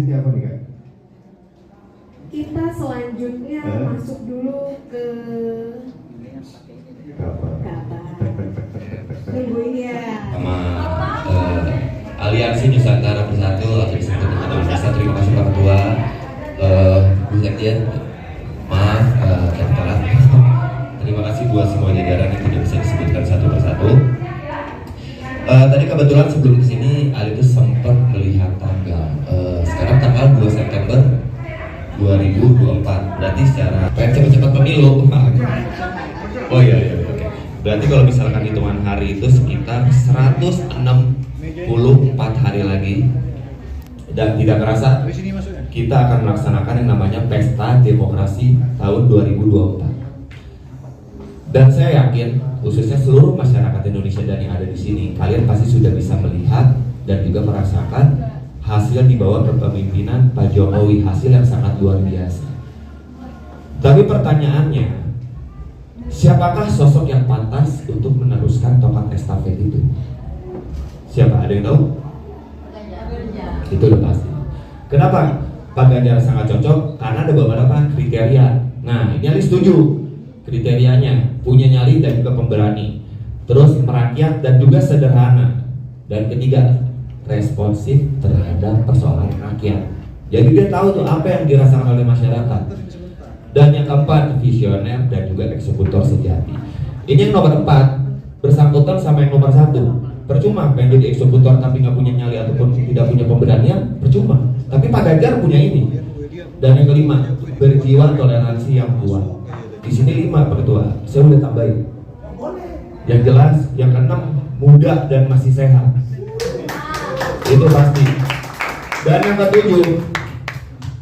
sini apa nih Kak? Kita selanjutnya masuk dulu ke Kabar. Tunggu ini ya. Sama Aliansi Nusantara Bersatu atau disebut dengan Indonesia. Terima kasih Pak Ketua, Bu Sekjen. Maaf, yang telat. Terima kasih buat semua jajaran yang tidak bisa disebutkan satu persatu. Tadi kebetulan sebelum kesini Ali itu sempat melihat tanggal. Sekarang tanggal 2 September 2024. Berarti secara pengen cepet-cepet pemilu. Oh iya, oke. Berarti kalau misalkan hitungan hari itu sekitar 164 hari lagi. Dan tidak terasa kita akan melaksanakan yang namanya Pesta Demokrasi tahun 2024. Dan saya yakin khususnya seluruh masyarakat Indonesia dan yang ada di sini, kalian pasti sudah bisa melihat dan juga merasakan hasil di bawah kepemimpinan Pak Jokowi, hasil yang sangat luar biasa. Tapi pertanyaannya, siapakah sosok yang pantas untuk meneruskan tongkat estafet itu? Siapa? Ada yang tahu? Itu udah pasti. Kenapa Pak Ganjar sangat cocok? Karena ada beberapa kriteria. Nah, ini Ali setuju. Kriterianya punya nyali dan juga pemberani, terus merakyat dan juga sederhana, dan ketiga responsif terhadap persoalan rakyat. Jadi dia tahu tuh apa yang dirasakan oleh masyarakat. Dan yang keempat, visioner dan juga eksekutor sejati. Ini yang nomor 4 bersangkutan sama yang nomor 1. Percuma pengen jadi eksekutor tapi nggak punya nyali ataupun tidak punya pemberanian, percuma. Tapi Pak Ganjar punya ini. Dan yang kelima, berjiwa toleransi yang kuat. Di sini 5 Pak Ketua, saya udah tambahin. Yang jelas, yang keenam muda dan masih sehat. Itu pasti. Dan yang ketujuh,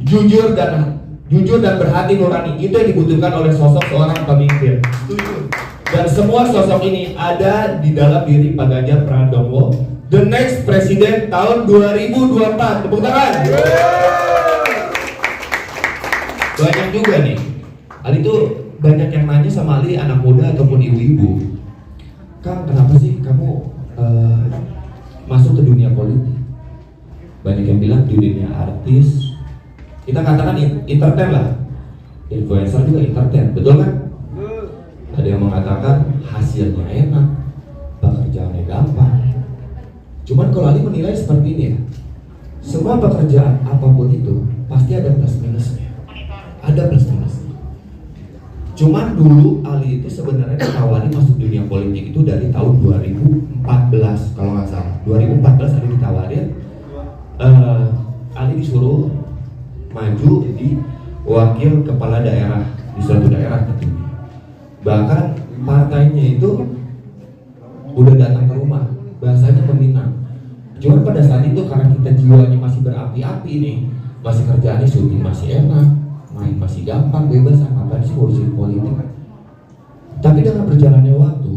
jujur dan berhati nurani. Itu yang dibutuhkan oleh sosok seorang pemimpin. Dan semua sosok ini ada di dalam diri Pak Ganjar Pranowo, the next presiden tahun 2024. Tepuk tangan. Banyak juga nih. Ali tuh banyak yang nanya sama Ali, anak muda ataupun ibu-ibu, Kang, kenapa sih kamu masuk ke dunia politik? Banyak yang bilang di dunia artis, kita katakan entertain lah, influencer juga entertain, betul kan? Ada yang mengatakan hasilnya enak, pekerjaannya gampang. Cuman kalau Ali menilai seperti ini ya, semua pekerjaan apapun itu pasti ada plus minusnya, ada plus minusnya. Cuman dulu Ali itu sebenarnya ditawari masuk dunia politik itu dari tahun 2014 kalau nggak salah. 2014 Ali ditawarin, Ali disuruh maju jadi wakil kepala daerah di suatu daerah tentunya. Bahkan partainya itu udah datang ke rumah, bahasanya meminang. Cuman pada saat itu karena kita jiwanya masih berapi-api nih, masih kerjaannya syuting masih enak, main masih gampang, bebas, apa sih urusin politik. Tapi dengan berjalannya waktu,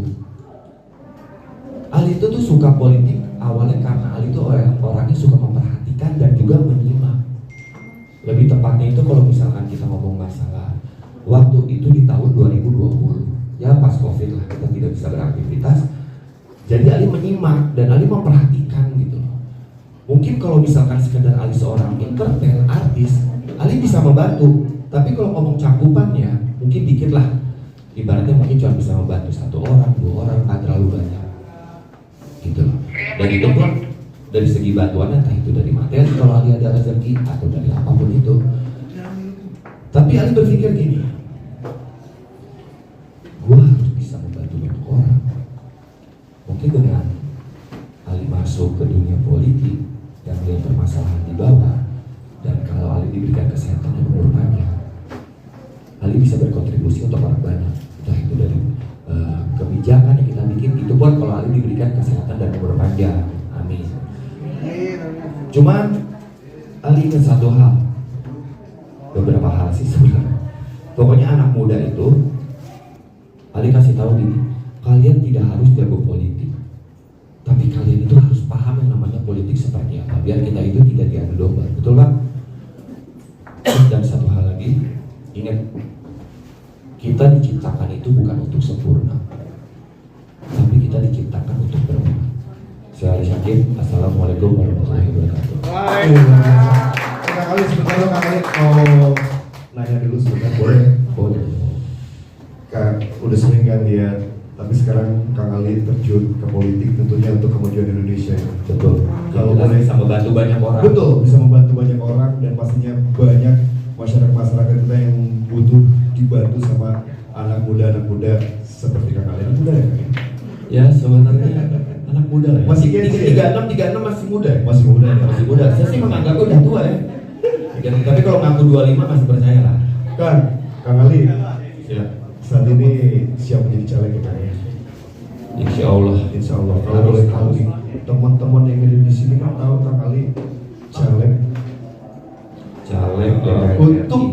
Ali itu tuh suka politik awalnya karena Ali itu orangnya suka memperhatikan dan juga menyimak. Lebih tepatnya itu kalau misalkan kita ngomong masalah waktu itu di tahun 2020, ya pas COVID lah, kita tidak bisa beraktivitas. Jadi Ali menyimak dan Ali memperhatikan gitu. Mungkin kalau misalkan sekedar Ali seorang entertain, artis, Ali bisa membantu, tapi kalau ngomong cakupannya mungkin dikit lah. Ibaratnya mungkin cuma bisa membantu 1 orang, 2 orang, nggak terlalu banyak gitu loh. Dan itu pun dari segi bantuannya, entah itu dari materi kalau Ali ada rezeki atau dari apapun itu. Tapi Ali berpikir gini, gue harus bisa membantu banyak orang. Mungkin dengan Ali masuk ke dunia politik yang melihat permasalahan di bawah, dan kalau Ali diberikan kesehatan dan umur panjang, Ali bisa berkontribusi untuk orang banyak. Entah itu dari kebijakan yang kita bikin, itu pun kalau Ali diberikan kesehatan dan umur panjang. Amin. Cuman Ali ingat satu hal, beberapa hal sih sebenarnya. Pokoknya anak muda itu Ali kasih tahu gini, kalian tidak harus jago politik, tapi kalian itu harus paham yang namanya politik seperti apa, biar kita itu tidak diadu domba. Betul Pak? Dan satu hal lagi, ingat, kita diciptakan itu bukan untuk sempurna, tapi kita diciptakan untuk berumat. Saya Ali Syakib, Assalamualaikum warahmatullahi wabarakatuh. Ali sebentar dong, Kang Ali mau nanya dulu sebentar, boleh? Boleh. Kak, udah sering kan lihat, tapi sekarang Kang Ali terjun ke politik tentunya untuk kemajuan Indonesia. Betul. Kalau boleh bisa membantu banyak orang. Betul, bisa membantu banyak orang dan pastinya banyak masyarakat kita yang butuh dibantu sama anak muda seperti Kang Ali. Anak muda ya, Kang? Ya sebenarnya anak muda lah. Ya. Masih Gen Z ya? 36 masih muda. Masih muda ya? Masih muda. Saya sih menganggap udah tua ya. Tapi kalau ngaku 25 masih percaya lah. Kang Ali, Ya. saat ini siap menjadi caleg ya, Kang? Insya Allah. Insya Allah. Kalau boleh tahu nih, teman-teman yang ada di sini kan tahu Kang Ali caleg Caleg untuk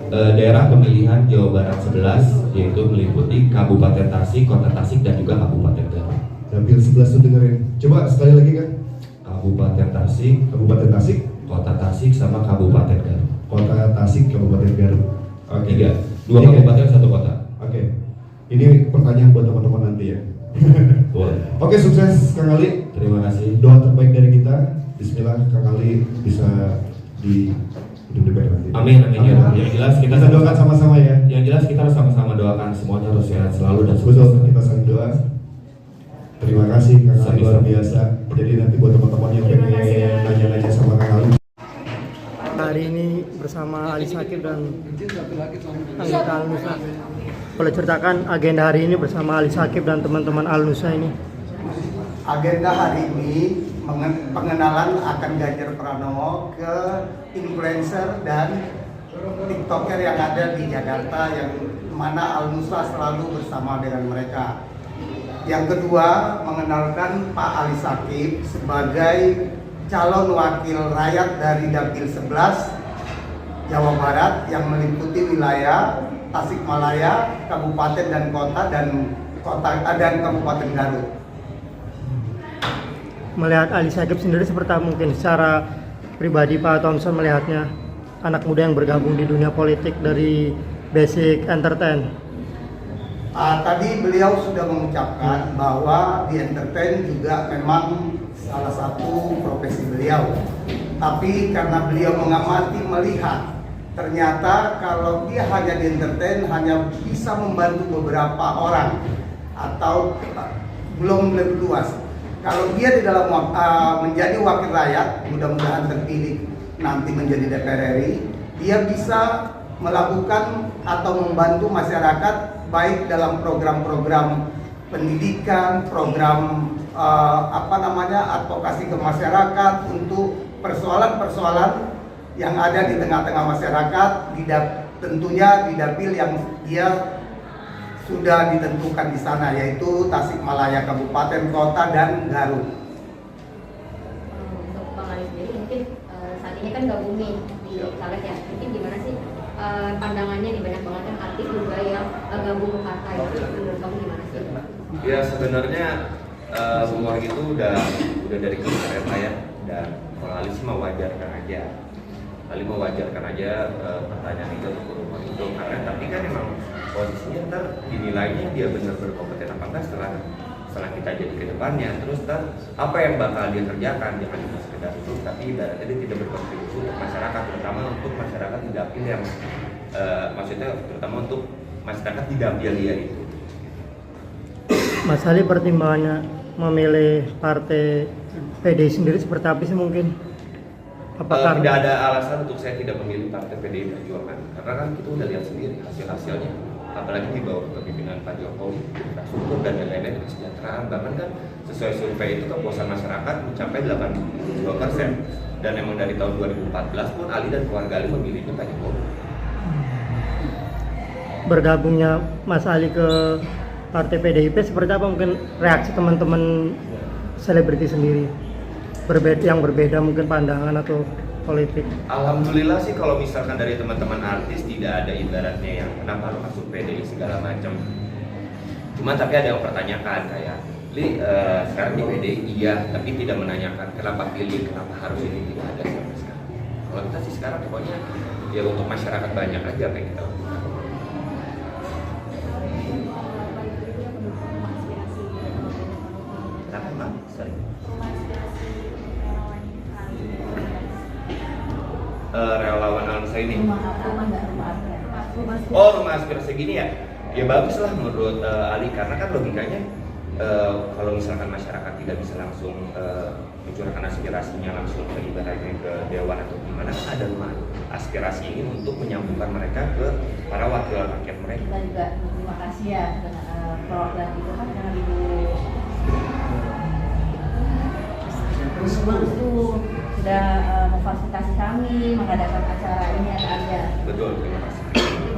daerah pemilihan Jawa Barat 11, yaitu meliputi Kabupaten Tasik, Kota Tasik, dan juga Kabupaten Garut. Dapil 11 tuh dengerin. Coba sekali lagi kan. Kabupaten Tasik, Kabupaten Tasik, Kota Tasik, sama Kabupaten Garut. Kota Tasik, Kabupaten Garut. Oke. Dua kabupaten, satu kota. Oke. Ini pertanyaan buat teman-teman nanti ya. Boleh. Oke, sukses Kang Ali. Terima kasih. Doa terbaik dari kita. Bismillah, Kang Ali bisa di hidup DPR nanti. Amin, amin ya. Yang jelas kita Kita doakan sama-sama ya. Yang jelas kita harus sama-sama doakan semuanya harus sehat selalu dan Betul, sukses. kita saling doa. Terima kasih Kang Ali, luar biasa. Jadi nanti buat teman-teman yang Terima pengen kasih. nanya-nanya sama Kang Ali. Hari ini bersama Ali Sakib dan anggota Al-Nusa. Boleh ceritakan agenda hari ini bersama Ali Sakib dan teman-teman Al-Nusa ini? Agenda hari ini pengenalan akan Ganjar Pranowo ke influencer dan TikToker yang ada di Jakarta, yang mana Al-Nusa selalu bersama dengan mereka. Yang kedua, mengenalkan Pak Ali Sakib sebagai calon wakil rakyat dari Dapil 11 Jawa Barat yang meliputi wilayah Tasikmalaya, Kabupaten dan Kota dan Kabupaten Garut. Melihat Ali Sakib sendiri seperti apa mungkin secara pribadi Pak Thompson melihatnya anak muda yang bergabung di dunia politik dari basic entertain? Tadi beliau sudah mengucapkan bahwa di entertain juga memang salah satu profesi beliau. Tapi karena beliau mengamati, melihat ternyata kalau dia hanya di entertain hanya bisa membantu beberapa orang atau belum lebih luas. Kalau dia di dalam menjadi wakil rakyat, mudah-mudahan terpilih nanti menjadi DPR RI, dia bisa melakukan atau membantu masyarakat baik dalam program-program pendidikan, program advokasi ke masyarakat untuk persoalan-persoalan yang ada di tengah-tengah masyarakat, tentunya di dapil yang dia sudah ditentukan di sana, yaitu Tasikmalaya, Kabupaten, Kota, dan Garut. Untuk Bang Ali sendiri mungkin saat ini kan gabung nih di caleg ya, mungkin gimana sih pandangannya di banyak banget kan artis juga yang gabung partai, menurut kamu gimana sih? Ya sebenarnya humor itu udah dari kemarin lah ya, dan kalau Ali sih mewajarkan aja. Ali mewajarkan aja pertanyaan itu untuk humor itu, karena tapi kan emang posisinya ntar dinilainya dia benar berkompeten apa enggak setelah kita jadi ke depannya. Terus ntar apa yang bakal dia kerjakan, jangan cuma sekedar itu, tapi ibaratnya dia tidak berkontribusi untuk masyarakat, terutama untuk masyarakat di dapil yang maksudnya terutama untuk masyarakat di dapil dia itu. Mas Ali pertimbangannya memilih partai PDI sendiri seperti apa sih mungkin? Apakah Tidak ada alasan untuk saya tidak memilih partai PDI Perjuangan, karena kan kita udah lihat sendiri hasil-hasilnya, apalagi di bawah kepemimpinan Pak Jokowi, infrastruktur dan lain-lain, kesejahteraan, bahkan kan sesuai survei itu kepuasan masyarakat mencapai 82%, dan emang dari tahun 2014 pun Ali dan keluarga Ali memilihnya Pak Jokowi. bergabungnya Mas Ali ke partai PDIP seperti apa mungkin reaksi teman-teman selebriti sendiri? Yang berbeda mungkin pandangan atau politik. Alhamdulillah sih kalau misalkan dari teman-teman artis tidak ada ibaratnya yang kenapa harus masuk PDI segala macam. Cuma tapi ada yang pertanyakan kayak, sekarang di PDI iya, tapi tidak menanyakan kenapa pilih, kenapa harus ini, tidak ada sampai sekarang. Kalau kita sih sekarang pokoknya ya untuk masyarakat banyak aja kayak kita lakukan. Kenapa Pak? Sorry. relawan Al-Nusa ini? Rumah Oh, rumah aspirasi gini ya? Ya bagus lah menurut Ali, karena kan logikanya kalau misalkan masyarakat tidak bisa langsung mencurahkan aspirasinya langsung ke ibaratnya ke dewan atau gimana, ada rumah aspirasi ini untuk menyambungkan mereka ke para wakil rakyat mereka. Kita juga terima kasih ya dengan program itu kan dengan Ibu Risma itu sudah memfasilitasi kami mengadakan acara ini ada. Betul, terima kasih.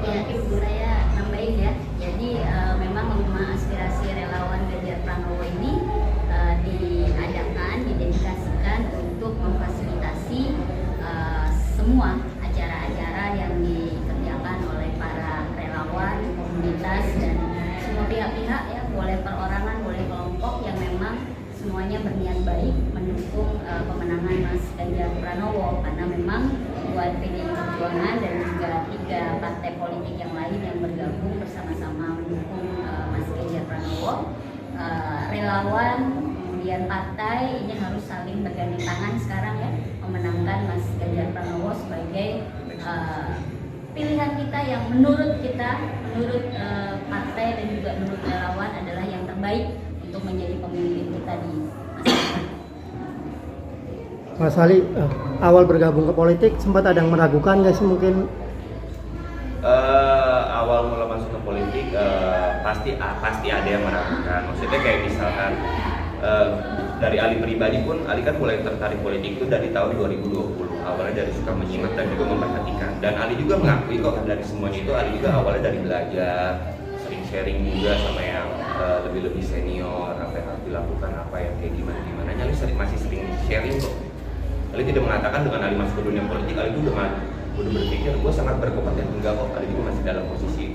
Ya, Ibu saya nambahin ya. Jadi memang rumah aspirasi relawan Ganjar Pranowo ini diadakan, didedikasikan untuk memfasilitasi semua acara-acara yang dikerjakan oleh para relawan, komunitas dan semua pihak-pihak ya, boleh perorangan, boleh kelompok yang memang semuanya berniat baik mendukung pemenangan Mas Ganjar Pranowo, karena memang buat PDI Perjuangan dan juga 3 partai politik yang lain yang bergabung bersama-sama mendukung Mas Ganjar Pranowo, relawan kemudian partai ini harus saling bergandeng tangan sekarang ya, memenangkan Mas Ganjar Pranowo sebagai pilihan kita yang menurut kita, menurut partai dan juga menurut relawan adalah yang terbaik untuk menjadi pemimpin kita di masa depan. Mas Ali, awal bergabung ke politik sempat ada yang meragukan nggak sih mungkin? Awal mula masuk ke politik pasti ada yang meragukan. Maksudnya kayak misalkan dari Ali pribadi pun, Ali kan mulai tertarik politik itu dari tahun 2020. Awalnya dari suka menyimak dan juga memperhatikan. Dan Ali juga mengakui kok dari semuanya itu Ali juga awalnya dari belajar, sering sharing juga sama yang lebih senior, apa yang harus dilakukan, apa yang kayak gimana. Ali masih sering sharing kok. Ali tidak mengatakan dengan Ali masuk ke dunia politik, Ali itu udah berpikir gue sangat berkompeten, enggak kok. Ali juga masih dalam posisi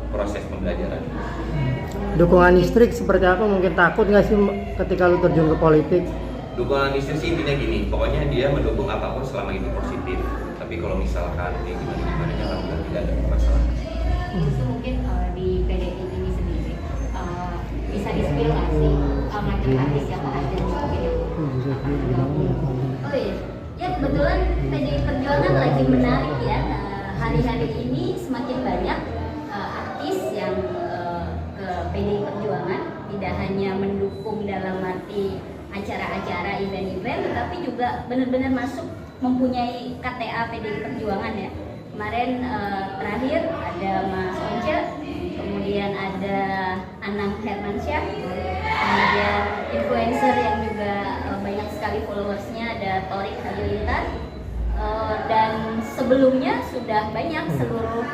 proses pembelajaran. Dukungan listrik seperti apa? Mungkin takut nggak sih ketika lu terjun ke politik? Dukungan listrik sih intinya gini, pokoknya dia mendukung apapun selama itu positif. Tapi kalau misalkan dia gimana alhamdulillah tidak ada masalah. Justru mungkin di PDI ini sendiri bisa di-spill nggak sih macam artis yang ada mungkin yang bergabung. Oh iya, ya kebetulan PDI Perjuangan lagi menarik ya. Hari-hari ini semakin banyak artis yang ke PDI Perjuangan, tidak hanya mendukung dalam arti acara-acara event-event, tetapi juga benar-benar masuk mempunyai KTA PDI Perjuangan ya. Kemarin terakhir ada Mas Once, kemudian ada Anang Hermansyah, kemudian influencer yang juga banyak sekali followersnya ada Torik Halilintar, dan sebelumnya sudah banyak seluruh,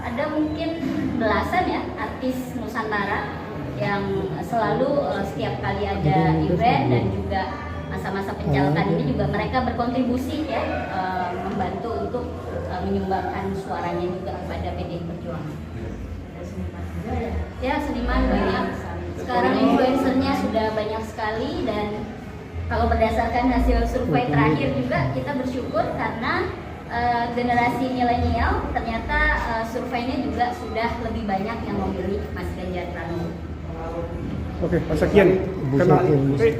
ada mungkin belasan ya artis Nusantara yang selalu setiap kali ada event dan juga masa-masa pencalonan ini juga mereka berkontribusi ya, membantu untuk menyumbangkan suaranya juga kepada PDI Perjuangan. Ya, seniman banyak. Sekarang influencernya sudah banyak sekali, dan kalau berdasarkan hasil survei terakhir juga kita bersyukur karena generasi milenial ternyata surveinya juga sudah lebih banyak yang memilih Mas Ganjar Pranowo. Oke, Pak Sekjen.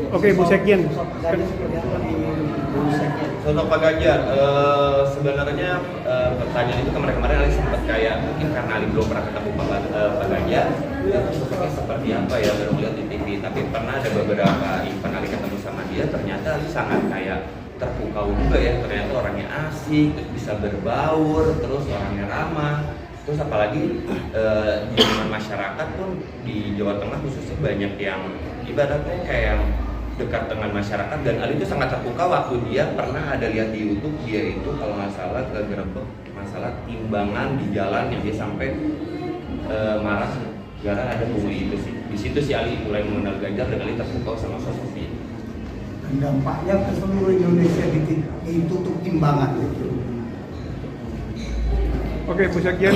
Oke, Bu Sekjen. Untuk Pak Ganjar, sebenarnya pertanyaan itu kemarin Ali sempat kayak mungkin karena Ali belum pernah ketemu Pak Ganjar, sosoknya seperti apa ya, baru lihat di TV. Tapi pernah ada beberapa event Ali ketemu sama dia, ternyata Ali sangat kayak terpukau juga ya. Ternyata orangnya asik, bisa berbaur, terus orangnya ramah. Terus apalagi di lingkungan masyarakat pun di Jawa Tengah khususnya banyak yang ibaratnya kayak dekat dengan masyarakat, dan Ali itu sangat terpukau waktu dia pernah ada lihat di YouTube, dia itu kalau nggak salah kegerebek masalah timbangan di jalan yang dia sampai marah gara ada pungli itu sih. Di situ si Ali mulai mengenal Ganjar dan Ali terpukau sama sosok dia. Dampaknya ke seluruh Indonesia ditutup timbangan itu. Oke, Bu Sekjen.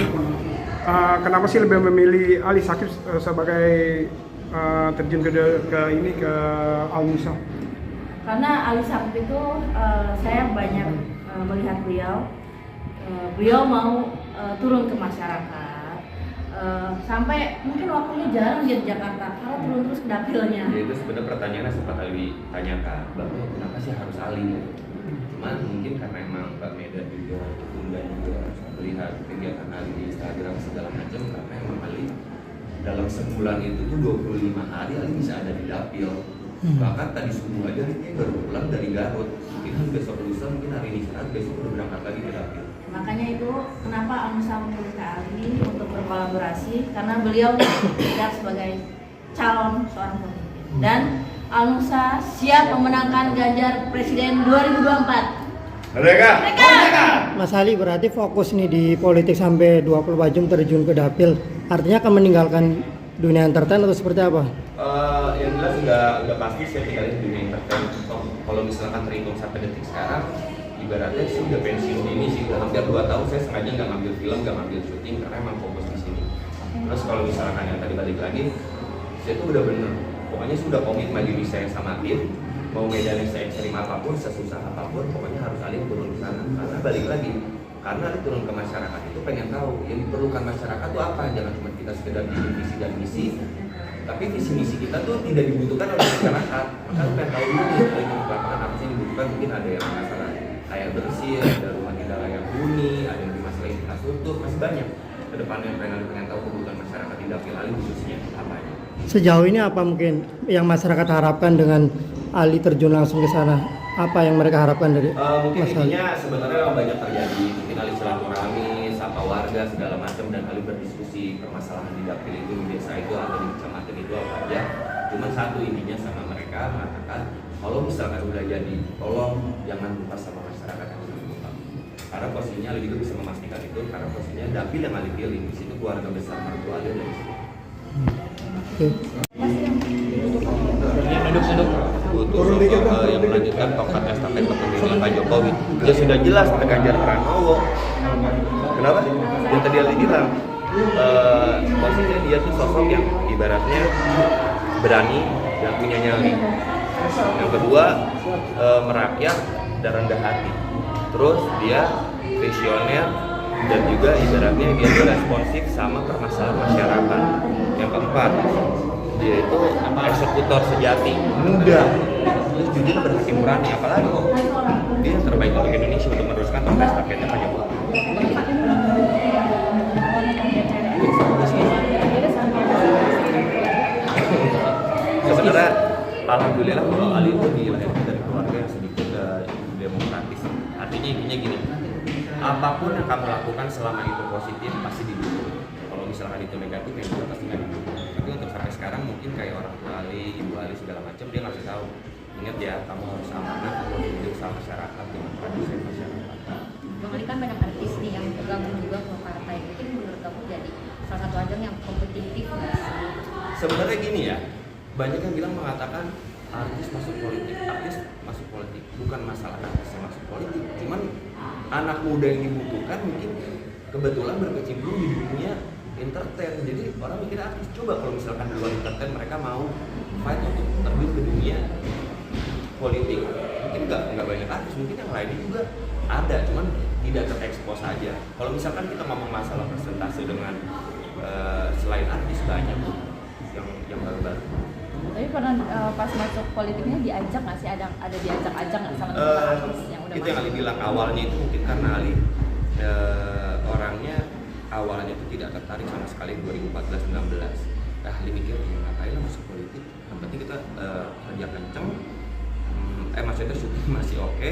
Kenapa sih lebih memilih Ali Sakib sebagai terjun ke Al-Nusa? Karena Ali Sakib itu saya banyak melihat beliau mau turun ke masyarakat, sampai mungkin waktunya jarang dia di Jakarta karena turun terus ke dapilnya. Ya, itu sebenarnya pertanyaannya sempat Ali tanyakan, Bapak kenapa sih harus Ali? Cuman mungkin karena emang Mbak Meda juga tunda juga melihat kegiatan Ali di Instagram segala macam, karena emang Ali dalam sebulan itu tuh 25 hari Ali bisa ada di dapil. Bahkan tadi subuh aja ini baru pulang dari Garut. Mungkin besok lusa, mungkin hari ini saat besok udah berangkat lagi ke dapil. Makanya itu kenapa Al-Nusa memilih Kak Ali untuk berkolaborasi, karena beliau tidak sebagai calon seorang pemimpin. Dan Al-Nusa siap memenangkan Ganjar Presiden 2024. Mereka. Mas Ali berarti fokus nih di politik sampai 24 jam terjun ke dapil. Artinya akan meninggalkan dunia entertain atau seperti apa? Yang jelas udah pasti saya tinggalin dunia entertain. Kalau misalkan terhitung sampai detik sekarang, ibaratnya sih udah pensiun ini sih, udah hampir 2 tahun saya sengaja nggak ngambil film, nggak ngambil syuting karena emang fokus di sini. Terus kalau misalkan yang tadi balik lagi, saya tuh udah bener, pokoknya sudah komitmen diri saya sama tim, mau medannya saya ekstrim apapun, sesusah apapun, pokoknya harus alih turun ke sana. Karena balik lagi, karena alih turun ke masyarakat itu pengen tahu yang diperlukan masyarakat itu apa, jangan cuma kita sekedar bikin visi dan misi, tapi visi misi kita tuh tidak dibutuhkan oleh masyarakat. Maka lu pengen tahu dulu nih, kalau itu di lapangan apa sih yang dibutuhkan, mungkin ada yang masalah air bersih, ada rumah tidak layak huni, ada yang masalah infrastruktur, masih banyak. Kedepannya pengen tahu kebutuhan masyarakat di dapil Ali khususnya apa aja. Sejauh ini apa mungkin yang masyarakat harapkan dengan Ali terjun langsung ke sana? Apa yang mereka harapkan dari mungkin Mas Ali? intinya sebenarnya banyak terjadi, mungkin Ali silaturahmi, sapa warga segala macam, dan Ali berdiskusi permasalahan di dapil itu, di desa itu atau di kecamatan itu apa aja. Cuman satu intinya sama mereka mengatakan kalau misalkan udah jadi, tolong jangan lupa sama masyarakat yang sudah lupa. Karena posisinya Ali juga bisa memastikan itu, karena posisinya dapil yang Ali pilih di situ keluarga besar mertua Ali dari situ. Butuh yang melanjutkan tongkat estafet kepemimpinan Pak Jokowi. Ya sudah jelas Pak Ganjar Pranowo. Kenapa? Yang tadi Ali bilang, posisinya dia tuh sosok yang ibaratnya berani dan punya nyali. Yang kedua, merakyat dan rendah hati. Terus dia visioner dan juga ibaratnya dia responsif sama permasalahan masyarakat. Yang keempat, dia itu eksekutor sejati, muda, terus jujur, berhati nurani, apalagi dia yang terbaik untuk Indonesia untuk meneruskan tongkat estafetnya Pak Jokowi. Sebenarnya alhamdulillah kalau Ali itu dilahirkan dari keluarga yang sedikit demokratis. Artinya intinya gini, apapun yang kamu lakukan selama itu positif pasti didukung. Kalau misalkan itu negatif ya juga pasti nggak didukung. Tapi untuk sampai sekarang mungkin kayak orang tua Ali, ibu Ali segala macam dia ngasih tahu, ingat ya kamu harus amanah, kamu harus hidup sama masyarakat dengan tradisi masyarakat. Bang Ali kan banyak artis nih yang bergabung juga ke partai. Mungkin menurut kamu jadi salah satu ajang yang kompetitif nggak sih? Sebenarnya gini ya, banyak yang bilang mengatakan artis masuk politik, bukan masalah artis yang masuk politik, cuman anak muda yang dibutuhkan mungkin kebetulan berkecimpung di dunia entertain. Jadi orang mikir artis, coba kalau misalkan di luar entertain mereka mau fight untuk terjun ke dunia politik, mungkin nggak banyak artis, mungkin yang lainnya juga ada, cuman tidak terekspos saja. Kalau misalkan kita ngomong masalah persentase dengan selain artis banyak yang baru-baru. Tapi pernah pas masuk politiknya diajak nggak sih, ada diajak-ajak nggak sama teman artis yang udah itu yang Ali bilang awalnya itu mungkin karena Ali orangnya awalnya itu tidak tertarik sama sekali 2014-19. Ali mikir ya ngapain lah masuk politik, yang penting kita kerja kenceng, maksudnya syuting masih oke,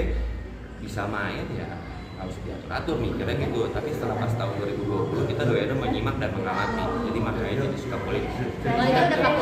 bisa main ya harus diatur-atur mikirnya gitu. Tapi setelah pas tahun 2020 kita doain menyimak dan mengamati, jadi makanya jadi suka politik. Bang Ali kan udah